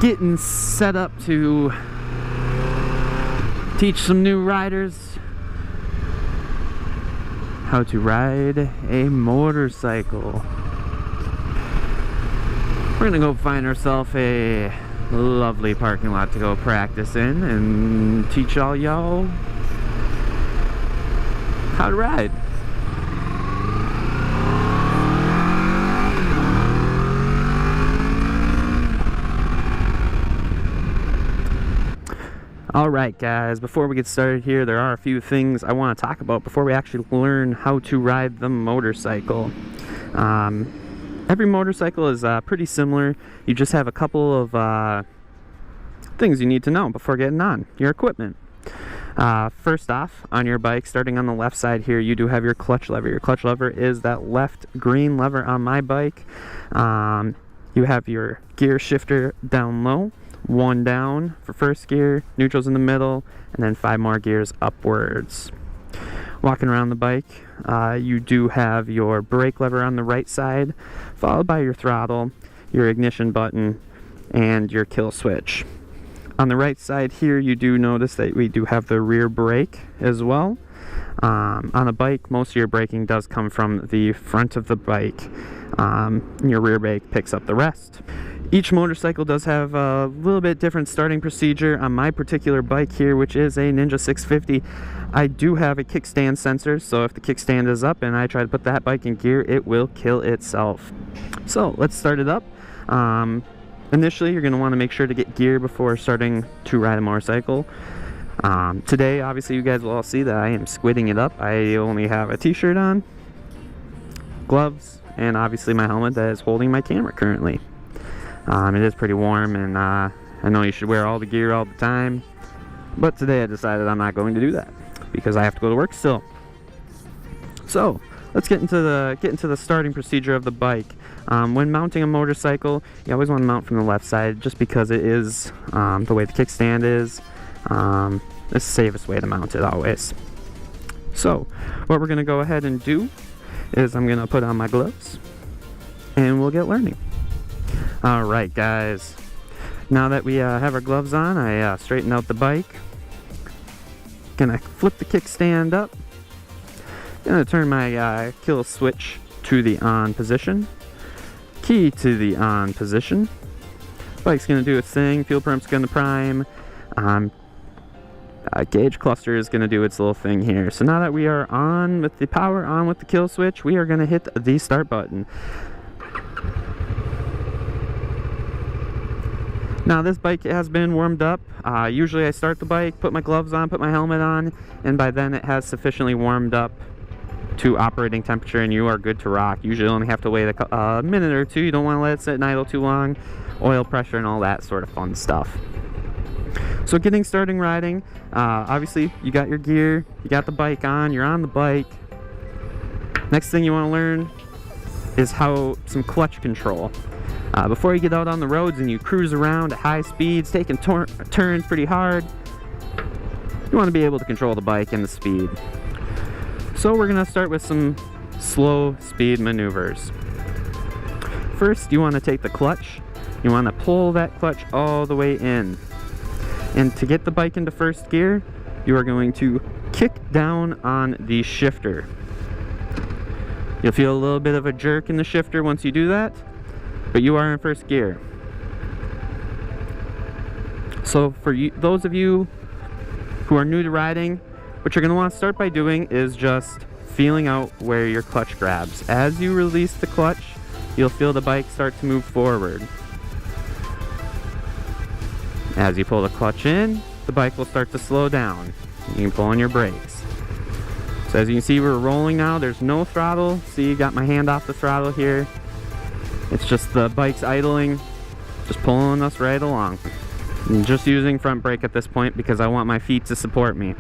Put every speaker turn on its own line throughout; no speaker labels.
getting set up to teach some new riders how to ride a motorcycle. We're gonna go find ourselves a lovely parking lot to go practice in and teach all y'all how to ride. Alright guys, before we get started here, there are a few things I want to talk about before we actually learn how to ride the motorcycle. Every motorcycle is pretty similar. You just have a couple of things you need to know before getting on. Your equipment. First off, on your bike, starting on the left side here, you do have your clutch lever. Your clutch lever is that left green lever on my bike. You have your gear shifter down low. 1 down for first gear, neutral's in the middle, and then 5 more gears upwards. Walking around the bike, you do have your brake lever on the right side, followed by your throttle, your ignition button, and your kill switch. On the right side here, you do notice that we do have the rear brake as well. On a bike, most of your braking does come from the front of the bike. Your rear brake picks up the rest. Each motorcycle does have a little bit different starting procedure. On my particular bike here, which is a Ninja 650, I do have a kickstand sensor, so if the kickstand is up and I try to put that bike in gear, it will kill itself. So let's start it up. Initially, you're going to want to make sure to get gear before starting to ride a motorcycle. Today, obviously, you guys will all see that I am squidding it up. I only have a t-shirt on, gloves, and obviously my helmet that is holding my camera currently. It is pretty warm, and I know you should wear all the gear all the time, but today I decided I'm not going to do that because I have to go to work still. So let's get into the starting procedure of the bike. When mounting a motorcycle, you always want to mount from the left side, just because it is the way the kickstand is. It's the safest way to mount it always. So what we're going to go ahead and do is I'm going to put on my gloves and we'll get learning. Alright guys, now that we have our gloves on, I straighten out the bike. Gonna flip the kickstand up. Gonna turn my kill switch to the on position. Key to the on position. Bike's gonna do its thing, fuel pump's gonna prime. Gauge cluster is gonna do its little thing here. So now that we are on with the power on with the kill switch, we are gonna hit the start button. Now this bike has been warmed up. Usually I start the bike, put my gloves on, put my helmet on, and by then it has sufficiently warmed up to operating temperature and you are good to rock. Usually only have to wait a minute or two. You don't want to let it sit and idle too long. Oil pressure and all that sort of fun stuff. So getting started riding, obviously you got your gear, you got the bike on, you're on the bike. Next thing you want to learn is some clutch control. Before you get out on the roads and you cruise around at high speeds, taking turns pretty hard, you want to be able to control the bike and the speed. So we're going to start with some slow speed maneuvers. First, you want to take the clutch. You want to pull that clutch all the way in. And to get the bike into first gear, you are going to kick down on the shifter. You'll feel a little bit of a jerk in the shifter once you do that, but you are in first gear. So for you, those of you who are new to riding, what you're going to want to start by doing is just feeling out where your clutch grabs. As you release the clutch, you'll feel the bike start to move forward. As you pull the clutch in, the bike will start to slow down. You can pull on your brakes. So as you can see, we're rolling now. There's no throttle. See, you got my hand off the throttle here. It's just the bike's idling, just pulling us right along. I'm just using front brake at this point because I want my feet to support me.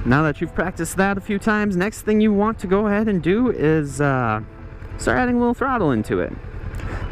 Now that you've practiced that a few times, next thing you want to go ahead and do is start adding a little throttle into it.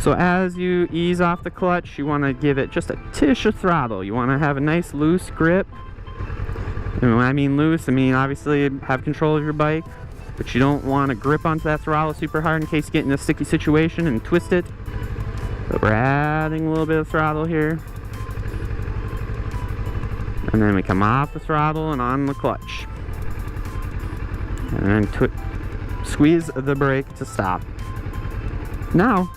So as you ease off the clutch, you want to give it just a tish of throttle. You want to have a nice loose grip. And when I mean loose, I mean obviously have control of your bike, but you don't want to grip onto that throttle super hard in case you get in a sticky situation and twist it. But we're adding a little bit of throttle here. And then we come off the throttle and on the clutch. And then squeeze the brake to stop. Now,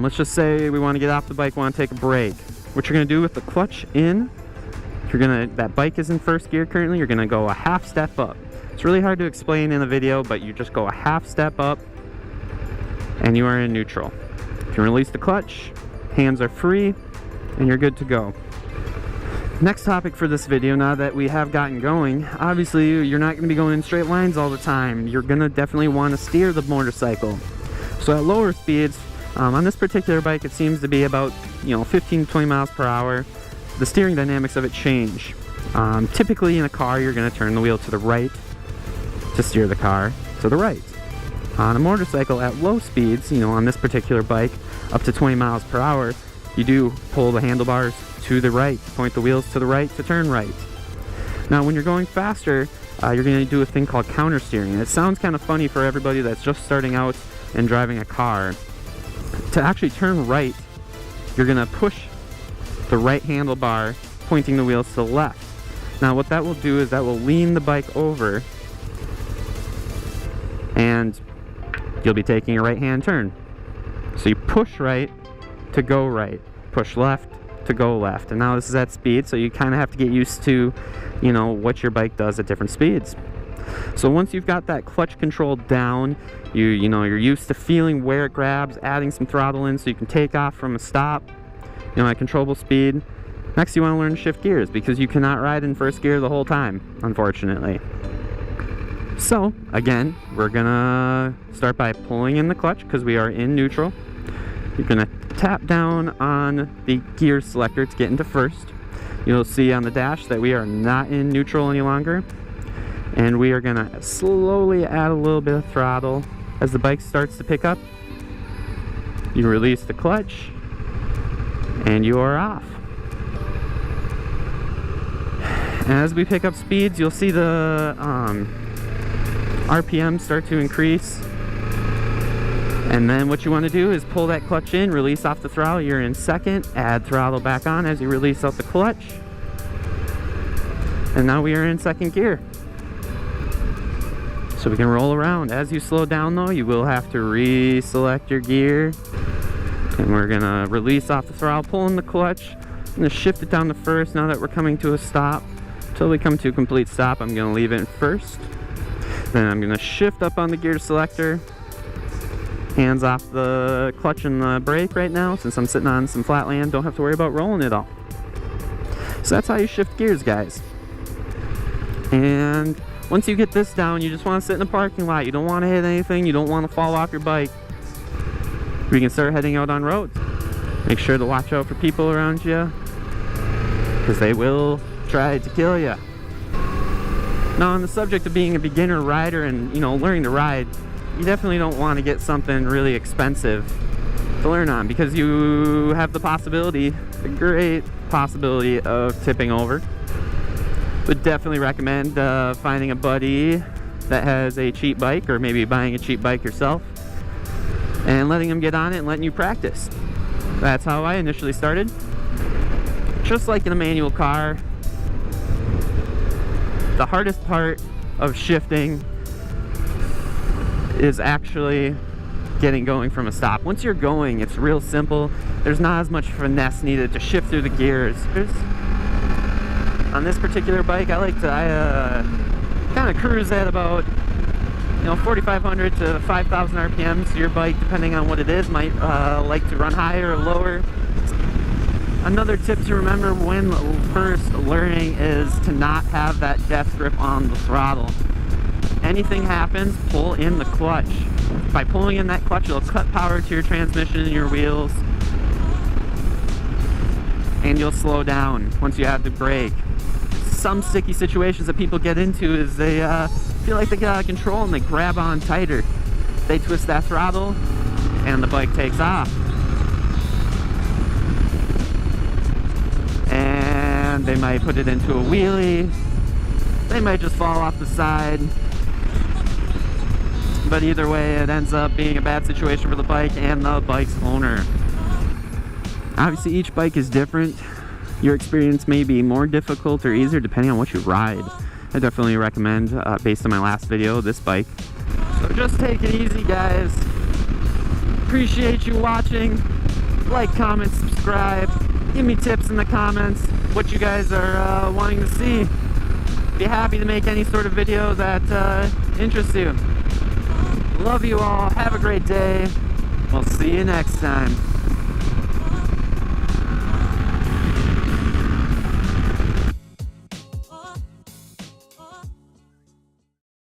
let's just say we want to get off the bike, want to take a break. What you're going to do with the clutch in, that bike is in first gear currently, you're going to go a half step up. It's really hard to explain in the video, but you just go a half step up and you are in neutral. You can release the clutch, hands are free, and you're good to go. Next topic for this video, now that we have gotten going, obviously you're not going to be going in straight lines all the time. You're going to definitely want to steer the motorcycle. So at lower speeds, on this particular bike it seems to be about 15 to 20 miles per hour. The steering dynamics of it change. Typically in a car you're going to turn the wheel to the right to steer the car to the right. On a motorcycle at low speeds, on this particular bike, up to 20 miles per hour, you do pull the handlebars to the right, point the wheels to the right to turn right. Now when you're going faster, you're going to do a thing called counter steering. And it sounds kind of funny for everybody that's just starting out and driving a car. To actually turn right, you're going to push the right handlebar, pointing the wheels to the left. Now what that will do is that will lean the bike over and you'll be taking a right hand turn. So you push right to go right, push left to go left, and now this is at speed, so you kind of have to get used to what your bike does at different speeds. So once you've got that clutch control down, you're used to feeling where it grabs, adding some throttle in so you can take off from a stop at controllable speed. Next you want to learn to shift gears, because you cannot ride in first gear the whole time, unfortunately. So again, we're gonna start by pulling in the clutch because we are in neutral. You're gonna tap down on the gear selector to get into first. You'll see on the dash that we are not in neutral any longer, and we are gonna slowly add a little bit of throttle. As the bike starts to pick up, you release the clutch and you are off. As we pick up speeds, you'll see the RPM start to increase. And then what you want to do is pull that clutch in, release off the throttle. You're in second, add throttle back on as you release out the clutch. And now we are in second gear. So we can roll around. As you slow down though, you will have to reselect your gear. And we're gonna release off the throttle, pull in the clutch. I'm gonna shift it down to first now that we're coming to a stop. Until we come to a complete stop, I'm gonna leave it in first. Then I'm gonna shift up on the gear selector. Hands off the clutch and the brake right now, since I'm sitting on some flat land, don't have to worry about rolling it all. So that's how you shift gears, guys. And once you get this down, you just want to sit in a parking lot. You don't want to hit anything, you don't want to fall off your bike. We can start heading out on roads. Make sure to watch out for people around you, because they will try to kill you. Now on the subject of being a beginner rider and learning to ride, you definitely don't want to get something really expensive to learn on, because you have the possibility, the great possibility of tipping over. Would definitely recommend finding a buddy that has a cheap bike, or maybe buying a cheap bike yourself and letting them get on it and letting you practice. That's how I initially started. Just like in a manual car, the hardest part of shifting is actually getting going from a stop. Once you're going, it's real simple. There's not as much finesse needed to shift through the gears. On this particular bike, I kind of cruise at about 4,500 to 5,000 RPMs. Your bike, depending on what it is, might like to run higher or lower. Another tip to remember when first learning is to not have that death grip on the throttle. Anything happens, pull in the clutch. By pulling in that clutch, it'll cut power to your transmission and your wheels, and you'll slow down once you have the brake. Some sticky situations that people get into is they feel like they get out of control and they grab on tighter. They twist that throttle and the bike takes off. And they might put it into a wheelie. They might just fall off the side. But either way, it ends up being a bad situation for the bike and the bike's owner. Obviously each bike is different. Your experience may be more difficult or easier depending on what you ride. I definitely recommend, based on my last video, this bike. So just take it easy, guys. Appreciate you watching. Like, comment, subscribe. Give me tips in the comments what you guys are wanting to see. Be happy to make any sort of video that interests you. Love you all. Have a great day. We'll see you next time.